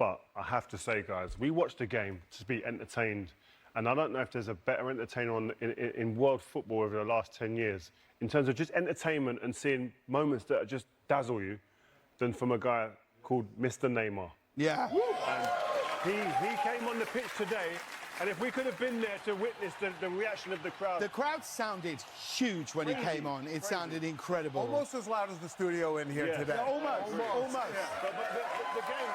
But I have to say, guys, we watched the game to be entertained. And I don't know if there's a better entertainer in world football over the last 10 years in terms of just entertainment and seeing moments that just dazzle you than from a guy called Mr. Neymar. Yeah. And he came on the pitch today, and if we could have been there to witness the reaction of the crowd. The crowd sounded huge when he came on. It sounded incredible. Almost as loud as the studio in here today. Yeah, almost. Yeah. But the game...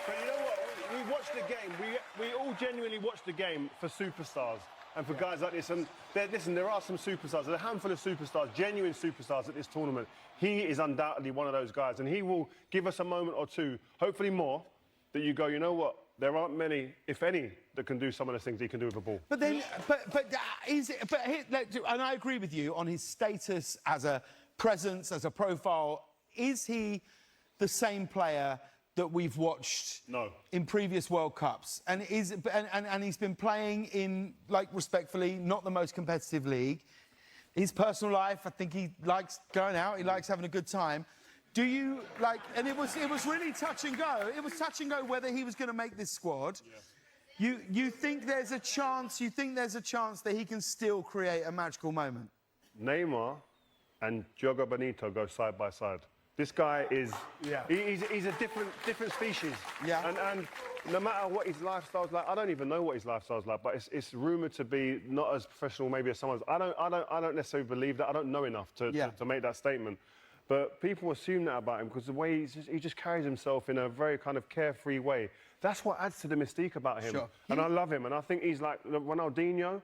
But you know what? We watched the game. We all genuinely watched the game for superstars and for guys like this. And listen, there are some superstars. There's a handful of superstars, genuine superstars at this tournament. He is undoubtedly one of those guys, and he will give us a moment or two, hopefully more, that you go, you know what? There aren't many, if any, that can do some of the things he can do with a ball. But then, and I agree with you on his status as a presence, as a profile. Is he the same player that we've watched in previous World Cups? And he's been playing in, like, respectfully, not the most competitive league. His personal life, I think he likes going out, he likes having a good time. Do you, like, and it was really touch and go. It was touch and go whether he was going to make this squad. Yeah. You think there's a chance, that he can still create a magical moment? Neymar and Diogo Bonito go side by side. This guy is, he's a different species. Yeah. And no matter what his lifestyle's like, I don't even know what his lifestyle's like, but it's rumoured to be not as professional maybe as someone's. I don't necessarily believe that. I don't know enough to make that statement. But people assume that about him because the way he just carries himself in a very kind of carefree way. That's what adds to the mystique about him. Sure. And I love him. And I think he's like Ronaldinho.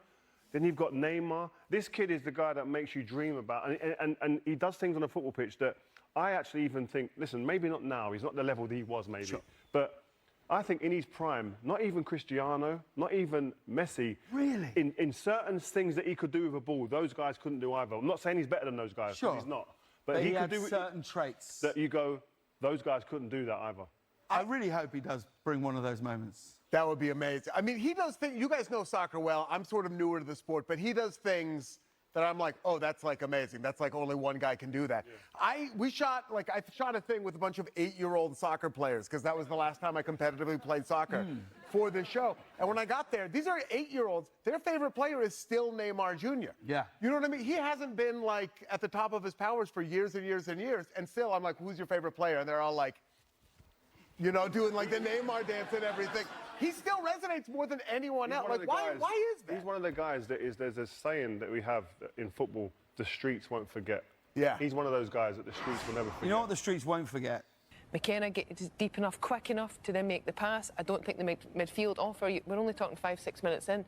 Then you've got Neymar. This kid is the guy that makes you dream about. And he does things on a football pitch that I actually even think, listen, maybe not now. He's not the level that he was maybe. Sure. But I think in his prime, not even Cristiano, not even Messi. Really? In certain things that he could do with a ball, those guys couldn't do either. I'm not saying he's better than those guys, because he's not. But he could had do certain traits. that you go, those guys couldn't do that either. I really hope he does bring one of those moments. That would be amazing. I mean, he does things, you guys know soccer well. I'm sort of newer to the sport, but he does things that I'm like, oh, that's like amazing. That's like only one guy can do that. Yeah. I shot a thing with a bunch of 8-year-old soccer players because that was the last time I competitively played soccer for this show. And when I got there, these are 8-year-olds. Their favorite player is still Neymar Jr. Yeah. You know what I mean? He hasn't been like at the top of his powers for years and years and years. And still, I'm like, who's your favorite player? And they're all like, you know, doing like the Neymar dance and everything. He still resonates more than anyone else. Like, why is that? He's one of the guys there's a saying that we have in football, the streets won't forget. Yeah. He's one of those guys that the streets will never forget. You know what the streets won't forget? McKenna gets deep enough, quick enough to then make the pass. I don't think the midfield offer, we're only talking 5-6 minutes in.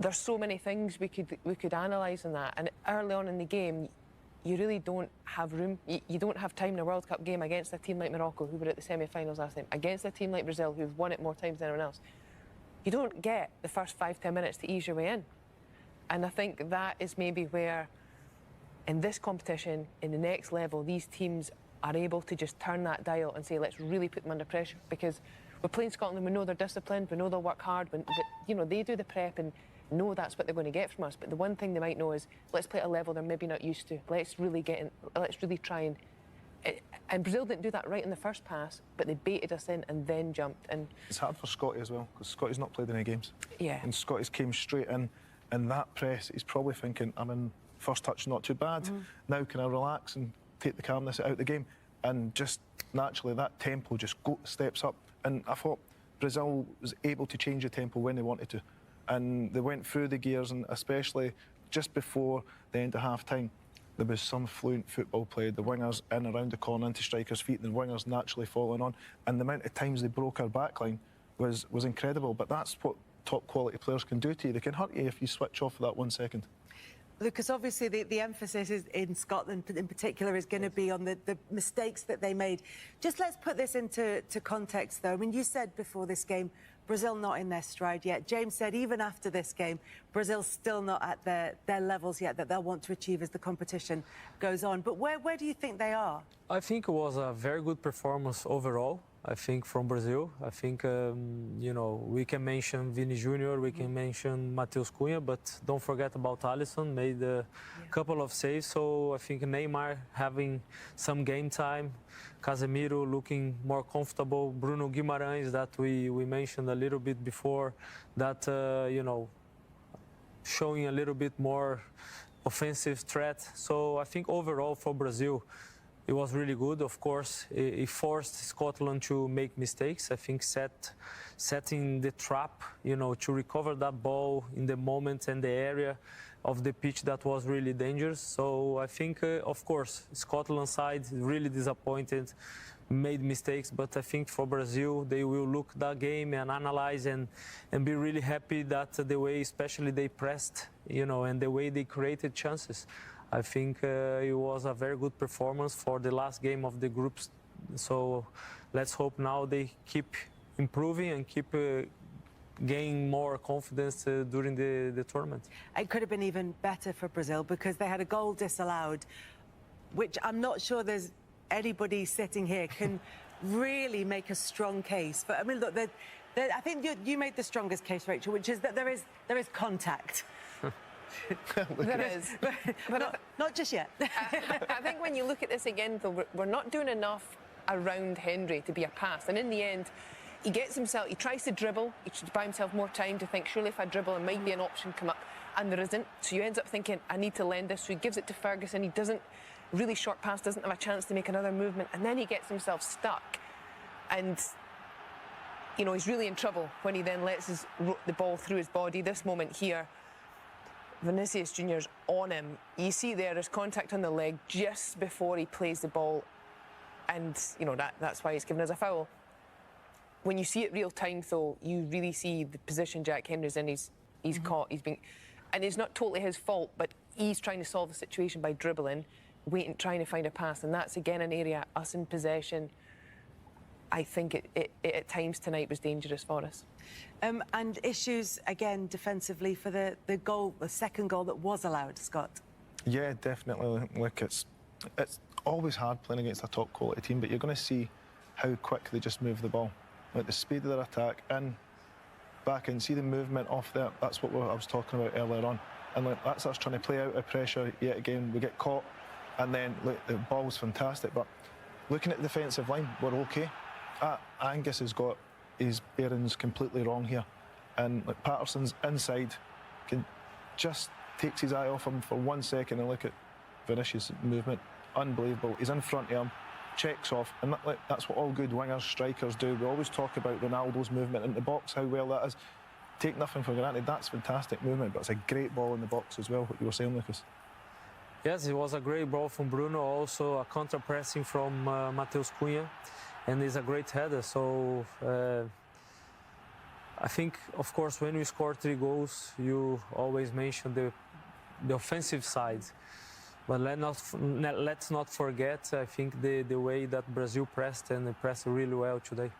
There's so many things we could analyse in that. And early on in the game, you really don't have room. You don't have time in a World Cup game against a team like Morocco, who were at the semi-finals last time, against a team like Brazil, who've won it more times than anyone else. You don't get the first 5-10 minutes to ease your way in. And I think that is maybe where, in this competition, in the next level, these teams are able to just turn that dial and say, let's really put them under pressure. Because we're playing Scotland, we know they're disciplined, we know they'll work hard, you know, they do the prep and know that's what they're going to get from us. But the one thing they might know is, let's play at a level they're maybe not used to. Let's really get in, let's really try and Brazil didn't do that right in the first pass, but they baited us in and then jumped. And it's hard for Scotty as well, because Scotty's not played any games. Yeah. And Scotty's came straight in, and that press, he's probably thinking, I'm in first touch, not too bad. Now can I relax and take the calmness out of the game? And just naturally, that tempo just steps up. And I thought Brazil was able to change the tempo when they wanted to. And they went through the gears, and especially just before the end of half-time, there was some fluent football played. The wingers in around the corner into strikers' feet, and the wingers naturally following on. And the amount of times they broke our backline was incredible. But that's what top-quality players can do to you. They can hurt you if you switch off for that 1 second. Lucas, obviously the emphasis is in Scotland in particular is going to be on the mistakes that they made. Just let's put this into context, though. I mean, you said before this game, Brazil not in their stride yet. James said even after this game, Brazil's still not at their levels yet that they'll want to achieve as the competition goes on. But where do you think they are? I think it was a very good performance overall. I think, from Brazil. I think, you know, we can mention Vini Jr., we can mention Matheus Cunha, but don't forget about Alisson, made a couple of saves. So I think Neymar having some game time, Casemiro looking more comfortable, Bruno Guimarães that we mentioned a little bit before, that, you know, showing a little bit more offensive threat. So I think overall for Brazil, it was really good. Of course, it forced Scotland to make mistakes. I think setting the trap, you know, to recover that ball in the moment and the area of the pitch that was really dangerous. So I think, of course, Scotland's side really disappointed, made mistakes, but I think for Brazil, they will look that game and analyze and be really happy that the way, especially they pressed, you know, and the way they created chances. I think it was a very good performance for the last game of the groups. So let's hope now they keep improving and keep gaining more confidence during the tournament. It could have been even better for Brazil because they had a goal disallowed, which I'm not sure there's anybody sitting here can really make a strong case. But I mean, look, I think you made the strongest case, Rachel, which is that there is contact. There is. But not just yet. I think when you look at this again, though, we're not doing enough around Henry to be a pass. And in the end, he gets himself, he tries to dribble, he should buy himself more time to think, surely if I dribble, there might be an option come up. And there isn't. So you ends up thinking, I need to lend this. So he gives it to Ferguson. He doesn't, really short pass, doesn't have a chance to make another movement. And then he gets himself stuck. And, you know, he's really in trouble when he then lets the ball through his body. This moment here, Vinicius Jr.'s on him. You see there's contact on the leg just before he plays the ball. And, you know, that's why he's given us a foul. When you see it real time, though, you really see the position Jack Henry's in. He's caught, he's been... And it's not totally his fault, but he's trying to solve the situation by dribbling, waiting, trying to find a pass. And that's, again, an area, us in possession, I think it at times tonight was dangerous for us. And issues, again, defensively for the goal, the second goal that was allowed, Scott? Yeah, definitely. Look, it's always hard playing against a top-quality team, but you're going to see how quick they just move the ball. Like the speed of their attack, in, back in, see the movement off there. That's what I was talking about earlier on. And like, that's us trying to play out of pressure yet again. We get caught, and then look, the ball's fantastic. But looking at the defensive line, we're okay. Angus has got his bearings completely wrong here. And like Patterson's inside, just takes his eye off him for 1 second and look at Vinicius' movement. Unbelievable. He's in front of him, checks off, and that's what all good wingers, strikers do. We always talk about Ronaldo's movement in the box, how well that is. Take nothing for granted. That's fantastic movement, but it's a great ball in the box as well, what you were saying, Lucas. Yes, it was a great ball from Bruno, also a counter-pressing from Matheus Cunha, and it's a great header. So I think, of course, when you score 3 goals, you always mention the offensive side. But let's not forget, I think, the way that Brazil pressed, and they pressed really well today.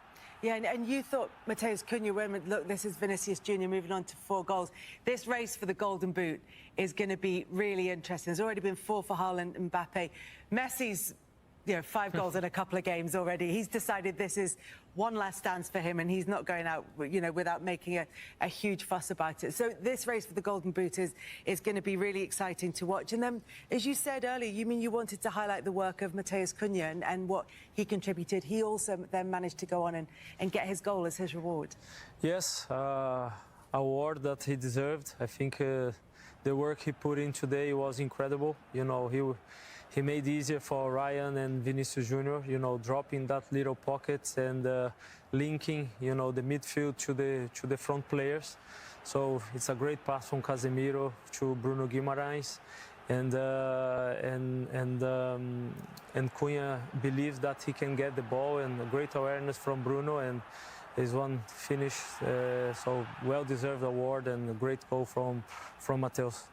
Yeah, and you thought Matheus Cunha, look, this is Vinicius Jr. moving on to 4 goals. This race for the Golden Boot is going to be really interesting. There's already been 4 for Haaland and Mbappe. Messi's, 5 goals in a couple of games already. He's decided this is one last dance for him, and he's not going out, without making a huge fuss about it. So this race for the Golden Boot is going to be really exciting to watch. And then, as you said earlier, you wanted to highlight the work of Matheus Cunha and what he contributed. He also then managed to go on and get his goal as his reward. Yes, award that he deserved. I think the work he put in today was incredible. He made it easier for Ryan and Vinicius Jr., dropping that little pockets and linking, the midfield to the front players. So it's a great pass from Casemiro to Bruno Guimarães, and Cunha believes that he can get the ball, and a great awareness from Bruno, and his one finish. So well-deserved award and a great goal from Matheus.